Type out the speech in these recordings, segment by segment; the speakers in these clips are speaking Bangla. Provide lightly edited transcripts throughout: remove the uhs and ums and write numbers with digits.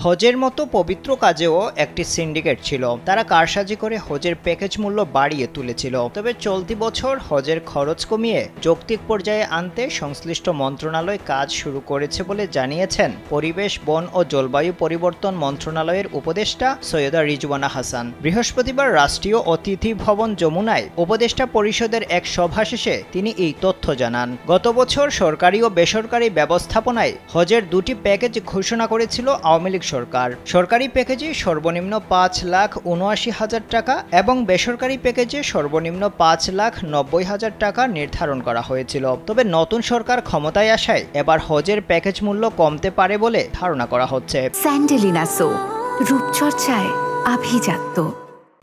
হজের মতো পবিত্র কাজেও একটি সিন্ডিকেট ছিল। তারা কারসাজি করে হজের প্যাকেজ মূল্য বাড়িয়ে তুলেছিল। তবে চলতি বছর হজের খরচ কমিয়ে যৌক্তিক পর্যায়ে আনতে সংশ্লিষ্ট মন্ত্রণালয় কাজ শুরু করেছে বলে জানিয়েছেন পরিবেশ, বন ও জলবায়ু পরিবর্তন মন্ত্রণালয়ের উপদেষ্টা সৈয়দা রিজওয়ানা হাসান। বৃহস্পতিবার রাষ্ট্রীয় অতিথি ভবন যমুনায় উপদেষ্টা পরিষদের এক সভা শেষে তিনি এই তথ্য জানান। গত বছর সরকারি ও বেসরকারি ব্যবস্থাপনায় হজের দুটি প্যাকেজ ঘোষণা করেছিল আওয়ামী লীগ সরকার। সরকারি প্যাকেজে সর্বনিম্ন 5,79,000 টাকা এবং বেসরকারি প্যাকেজে সর্বনিম্ন 5,90,000 টাকা নির্ধারণ করা হয়েছিল। তবে নতুন সরকার ক্ষমতায় আসায় এবার হজের প্যাকেজ মূল্য কমতে পারে বলে ধারণা করা হচ্ছে। স্যান্ডেলিনা সো, রূপচর্চায় আভিজাত্য।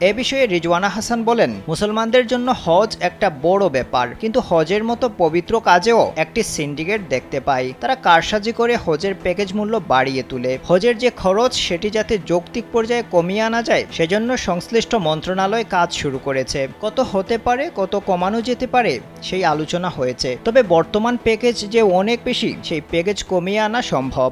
এ বিষয়ে রিজওয়ানা হাসান বলেন, মুসলমানদের জন্য হজ একটা বড় ব্যাপার, কিন্তু হজের মতো পবিত্র কাজেও একটি সিন্ডিকেট দেখতে পাই। তারা কারসাজি করে হজের প্যাকেজ মূল্য বাড়িয়ে তুলে হজের যে খরচ সেটি যাতে যৌক্তিক পর্যায়ে কমিয়ে আনা যায় সেজন্য সংশ্লিষ্ট মন্ত্রণালয় কাজ শুরু করেছে। কত হতে পারে, কত কমানো যেতে পারে সেই আলোচনা হয়েছে। তবে বর্তমান প্যাকেজ যে অনেক বেশি, সেই প্যাকেজ কমিয়ে আনা সম্ভব।